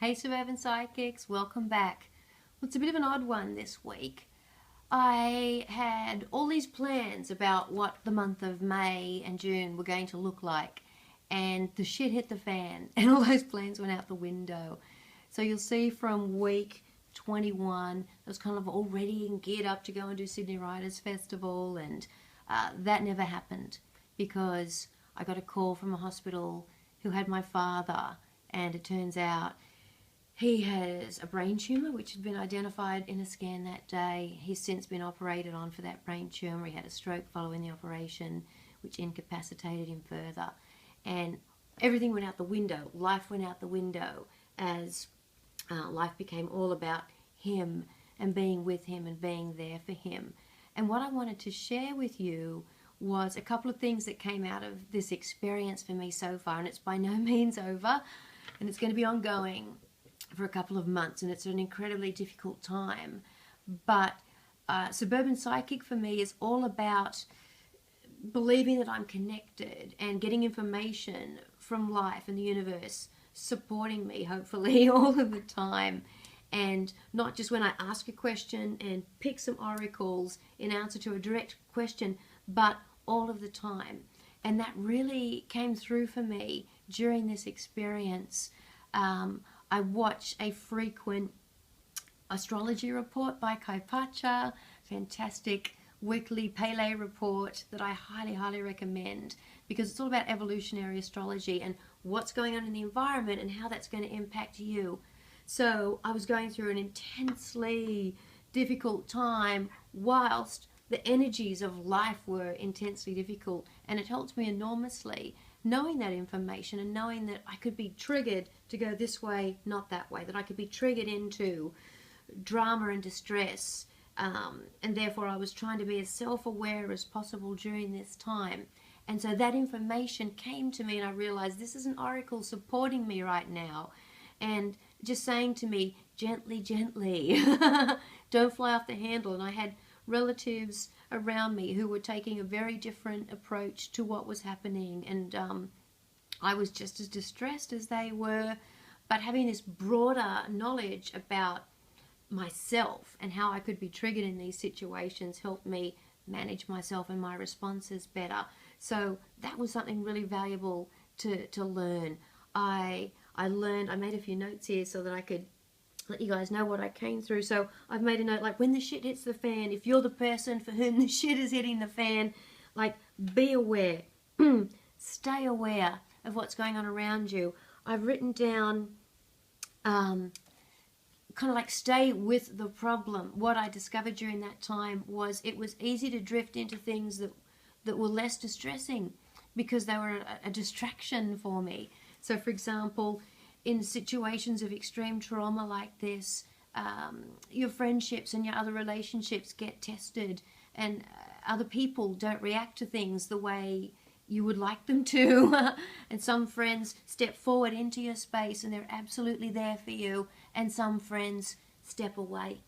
Hey Suburban Psychics, welcome back. Well, it's a bit of an odd one this week. I had all these plans about what the month of May and June were going to look like, and the shit hit the fan and all those plans went out the window. So you'll see from week 21, I was kind of all ready and geared up to go and do Sydney Writers Festival, and that never happened because I got a call from a hospital who had my father, and it turns out he has a brain tumour which had been identified in a scan that day. He's since been operated on for that brain tumour. He had a stroke following the operation which incapacitated him further. And everything went out the window. Life went out the window as life became all about him and being with him and being there for him. And what I wanted to share with you was a couple of things that came out of this experience for me so far. And it's by no means over, and it's going to be ongoing for a couple of months, and it's an incredibly difficult time. But Suburban Psychic for me is all about believing that I'm connected and getting information from life and the universe supporting me, hopefully, all of the time. And not just when I ask a question and pick some oracles in answer to a direct question, but all of the time. And that really came through for me during this experience. I watch a frequent astrology report by Kaipacha, fantastic weekly Pele report that I highly, highly recommend, because it's all about evolutionary astrology and what's going on in the environment and how that's going to impact you. So I was going through an intensely difficult time whilst the energies of life were intensely difficult, and it helped me enormously knowing that information and knowing that I could be triggered to go this way, not that way, that I could be triggered into drama and distress, and therefore I was trying to be as self-aware as possible during this time. And so that information came to me, and I realized this is an oracle supporting me right now and just saying to me, gently, gently, don't fly off the handle. And I had relatives around me who were taking a very different approach to what was happening, and I was just as distressed as they were, but having this broader knowledge about myself and how I could be triggered in these situations helped me manage myself and my responses better. So that was something really valuable to learn. I made a few notes here so that I could let you guys know what I came through. So I've made a note, like, when the shit hits the fan, if you're the person for whom the shit is hitting the fan, like, be aware. Stay aware of what's going on around you. I've written down kind of like stay with the problem. What I discovered during that time was it was easy to drift into things that were less distressing because they were a distraction for me. So for example, in situations of extreme trauma like this, your friendships and your other relationships get tested, and other people don't react to things the way you would like them to. And some friends step forward into your space and they're absolutely there for you, and some friends step away.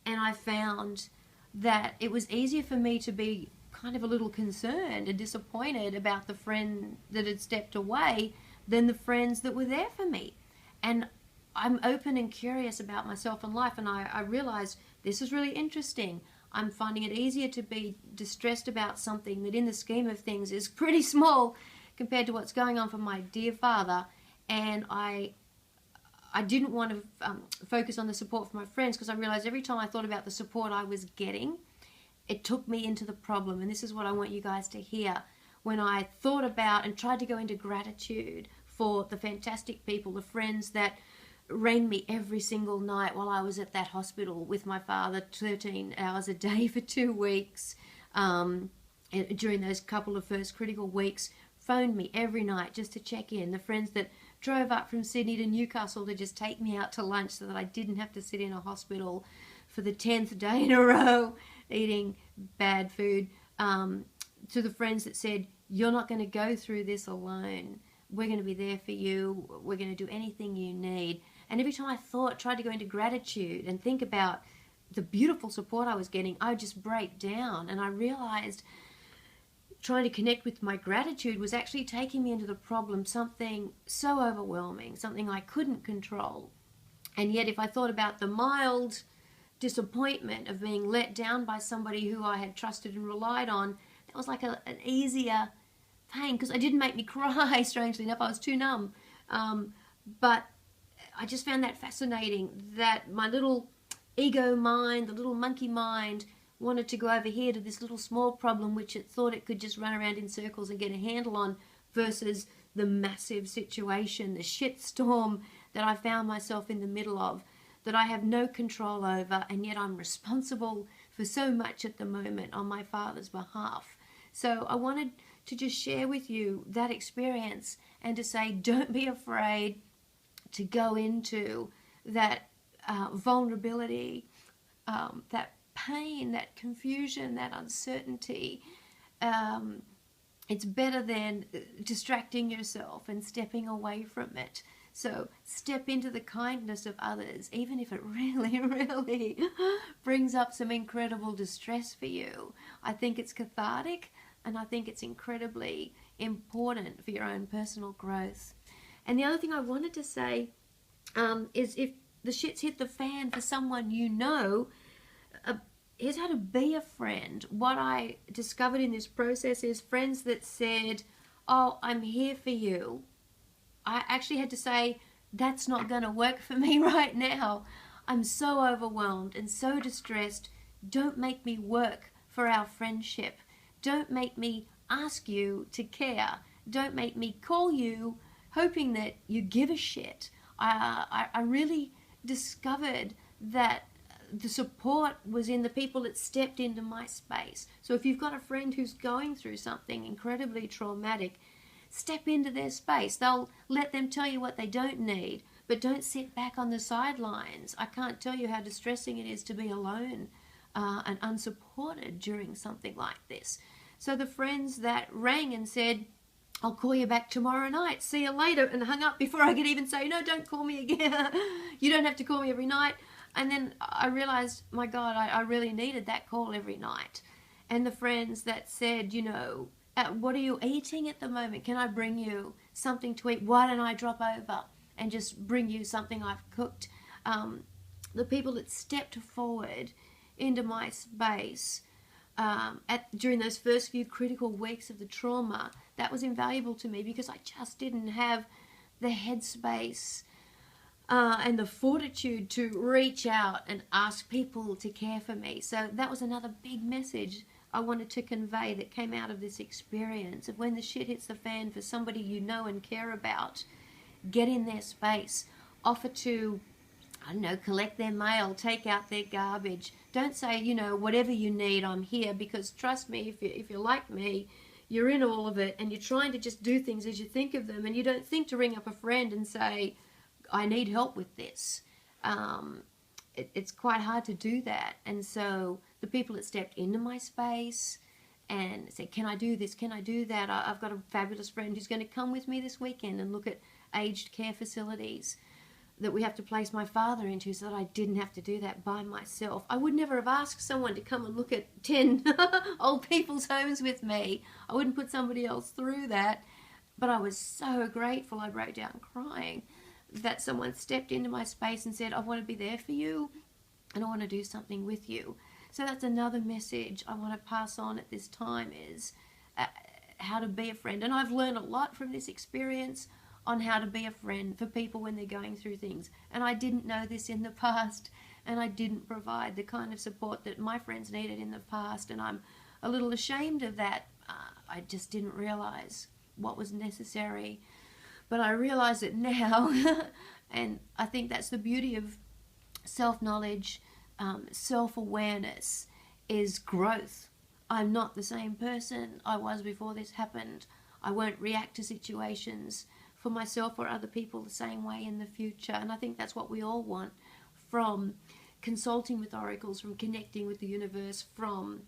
And I found that it was easier for me to be kind of a little concerned and disappointed about the friend that had stepped away than the friends that were there for me. And I'm open and curious about myself and life, and I realized this is really interesting. I'm finding it easier to be distressed about something that in the scheme of things is pretty small compared to what's going on for my dear father. And I didn't want to focus on the support from my friends, because I realized every time I thought about the support I was getting, it took me into the problem. And this is what I want you guys to hear. When I thought about and tried to go into gratitude for the fantastic people, the friends that rained me every single night while I was at that hospital with my father 13 hours a day for 2 weeks, during those couple of first critical weeks, phoned me every night just to check in. The friends that drove up from Sydney to Newcastle to just take me out to lunch so that I didn't have to sit in a hospital for the 10th day in a row eating bad food. To the friends that said, you're not going to go through this alone. We're going to be there for you. We're going to do anything you need. And every time I tried to go into gratitude and think about the beautiful support I was getting, I would just break down. And I realized trying to connect with my gratitude was actually taking me into the problem, something so overwhelming, something I couldn't control. And yet if I thought about the mild disappointment of being let down by somebody who I had trusted and relied on, that was like an easier pain, because it didn't make me cry, strangely enough. I was too numb. But I just found that fascinating, that my little ego mind, the little monkey mind, wanted to go over here to this little small problem which it thought it could just run around in circles and get a handle on, versus the massive situation, the shitstorm that I found myself in the middle of, that I have no control over, and yet I'm responsible for so much at the moment on my father's behalf. So I wanted to just share with you that experience, and to say, don't be afraid to go into that vulnerability, that pain, that confusion, that uncertainty. It's better than distracting yourself and stepping away from it. So step into the kindness of others, even if it really, really brings up some incredible distress for you. I think it's cathartic, and I think it's incredibly important for your own personal growth. And the other thing I wanted to say is, if the shit's hit the fan for someone you know, here's how to be a friend. What I discovered in this process is friends that said, oh, I'm here for you. I actually had to say, that's not going to work for me right now. I'm so overwhelmed and so distressed. Don't make me work for our friendship. Don't make me ask you to care. Don't make me call you hoping that you give a shit. I really discovered that the support was in the people that stepped into my space. So if you've got a friend who's going through something incredibly traumatic, step into their space. They'll let them tell you what they don't need, but don't sit back on the sidelines. I can't tell you how distressing it is to be alone and unsupported during something like this. So the friends that rang and said, I'll call you back tomorrow night, see you later, and hung up before I could even say, no, don't call me again. You don't have to call me every night. And then I realized, my God, I really needed that call every night. And the friends that said, you know, what are you eating at the moment? Can I bring you something to eat? Why don't I drop over and just bring you something I've cooked? The people that stepped forward into my space during those first few critical weeks of the trauma, that was invaluable to me, because I just didn't have the headspace and the fortitude to reach out and ask people to care for me. So that was another big message I wanted to convey that came out of this experience of, when the shit hits the fan for somebody you know and care about, get in their space, offer to, I don't know, collect their mail, take out their garbage. Don't say, you know, whatever you need, I'm here, because trust me, if you're like me, you're in all of it and you're trying to just do things as you think of them, and you don't think to ring up a friend and say, I need help with this. It's quite hard to do that. And so the people that stepped into my space and said, can I do this? Can I do that? I've got a fabulous friend who's going to come with me this weekend and look at aged care facilities that we have to place my father into, so that I didn't have to do that by myself. I would never have asked someone to come and look at 10 old people's homes with me. I wouldn't put somebody else through that. But I was so grateful, I broke down crying, that someone stepped into my space and said, I want to be there for you and I want to do something with you. So that's another message I want to pass on at this time, is how to be a friend. And I've learned a lot from this experience on how to be a friend for people when they're going through things. And I didn't know this in the past, and I didn't provide the kind of support that my friends needed in the past, and I'm a little ashamed of that. I just didn't realize what was necessary, but I realize it now. And I think that's the beauty of self-knowledge, self-awareness, is growth. I'm not the same person I was before this happened. I won't react to situations for myself or other people the same way in the future. And I think that's what we all want from consulting with oracles, from connecting with the universe, from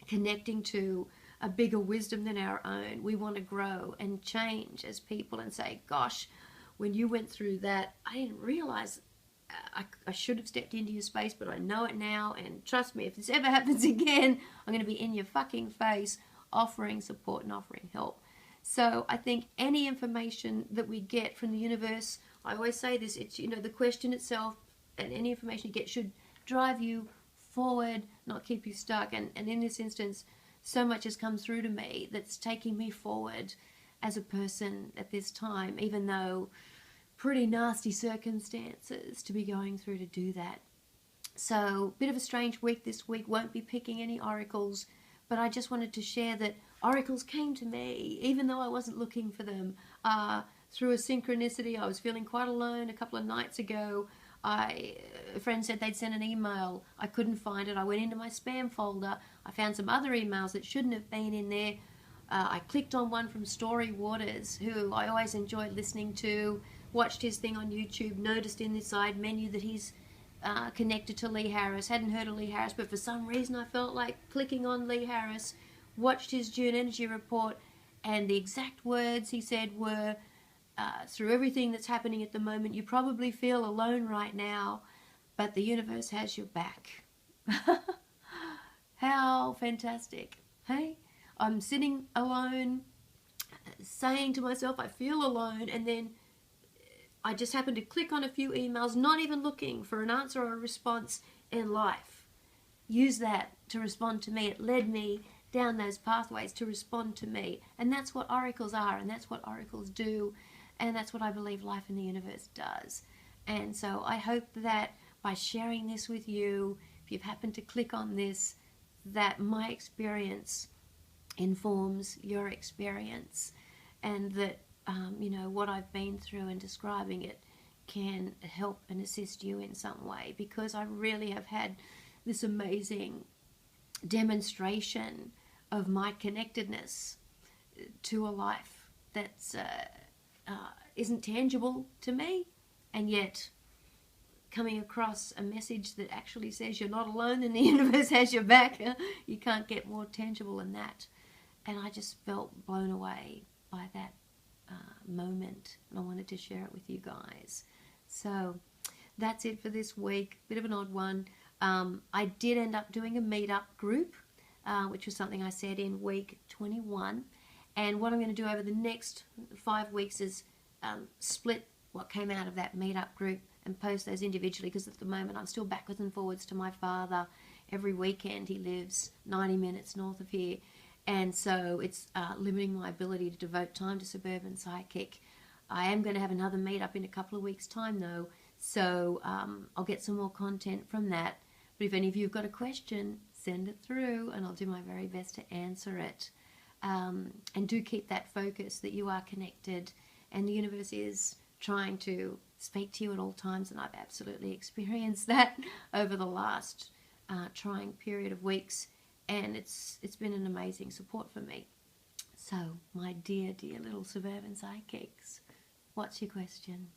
connecting to a bigger wisdom than our own. We want to grow and change as people and say, gosh, when you went through that, I didn't realize I should have stepped into your space, but I know it now, and trust me, if this ever happens again, I'm going to be in your fucking face offering support and offering help. So I think any information that we get from the universe I always say this, it's, you know, the question itself and any information you get should drive you forward, not keep you stuck. And in this instance, so much has come through to me that's taking me forward as a person at this time, even though pretty nasty circumstances to be going through to do that. So, bit of a strange week this week, won't be picking any oracles, but I just wanted to share that oracles came to me, even though I wasn't looking for them. Through a synchronicity, I was feeling quite alone a couple of nights ago. A friend said they'd sent an email. I couldn't find it. I went into my spam folder. I found some other emails that shouldn't have been in there. I clicked on one from Story Waters, who I always enjoyed listening to, watched his thing on YouTube, noticed in the side menu that he's connected to Lee Harris. Hadn't heard of Lee Harris, but for some reason I felt like clicking on Lee Harris, watched his June energy report, and the exact words he said were, through everything that's happening at the moment, you probably feel alone right now, but the universe has your back. How fantastic, hey? I'm sitting alone, saying to myself, I feel alone, and then I just happened to click on a few emails, not even looking for an answer or a response in life. Use that to respond to me. It led me down those pathways to respond to me. And that's what oracles are, and that's what oracles do, and that's what I believe life in the universe does. And so I hope that by sharing this with you, if you've happened to click on this, that my experience informs your experience, and that you know, what I've been through and describing it can help and assist you in some way, because I really have had this amazing demonstration of my connectedness to a life that's isn't tangible to me, and yet coming across a message that actually says you're not alone and the universe has your back. You can't get more tangible than that. And I just felt blown away by that moment, and I wanted to share it with you guys. So that's it for this week. Bit of an odd one. I did end up doing a meetup group, which was something I said in week 21. And what I'm going to do over the next 5 weeks is split what came out of that meetup group and post those individually, because at the moment I'm still backwards and forwards to my father every weekend. He lives 90 minutes north of here. And so it's limiting my ability to devote time to Suburban Psychic. I am going to have another meetup in a couple of weeks' time, though, so I'll get some more content from that. But if any of you have got a question, send it through, and I'll do my very best to answer it. And do keep that focus that you are connected, and the universe is trying to speak to you at all times, and I've absolutely experienced that over the last trying period of weeks. And it's been an amazing support for me. So, my dear, dear little Suburban Psychics, what's your question?